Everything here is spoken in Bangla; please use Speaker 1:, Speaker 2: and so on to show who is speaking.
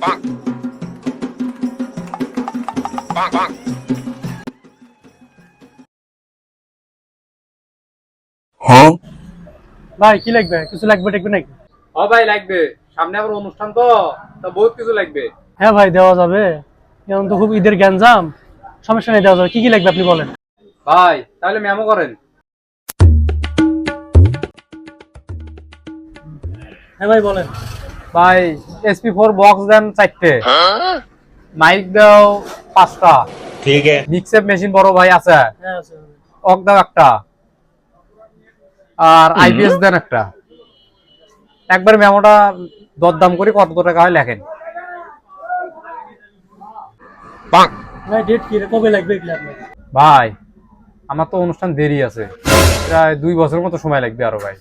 Speaker 1: ভাই কি লাগবে? কিছু লাগবে নাকি?
Speaker 2: ভাই লাগবে, সামনে আবার অনুষ্ঠান তো, তা বহুত কিছু লাগবে।
Speaker 1: হ্যাঁ ভাই, দেওয়া যাবে। এখন তো খুব ঈদের গ্যাঞ্জাম, সমস্যা নেই, দেওয়া যাবে। কি কি লাগবে আপনি বলেন।
Speaker 2: ভাই তাহলে মেমো করেন।
Speaker 1: হ্যাঁ ভাই বলেন।
Speaker 2: ভাই SP4 বক্স দেন 4টে, মাইক দাও 5টা,
Speaker 3: ठीक है।
Speaker 2: মিক্সআপ মেশিন বড় ভাই আছে,
Speaker 1: হ্যাঁ আছে।
Speaker 2: অক দাও একটা, আর আইপিএস দেন একটা। একবার মেমোটা দরদাম করে কত টাকা হয় লেখেন।
Speaker 1: ভাই ডেট কি কবে লাগবে এগুলো আপনার?
Speaker 2: ভাই আমার তো অনুষ্ঠান দেরি আছে, প্রায় 2 বছর মতো সময় লাগবে আরো ভাই।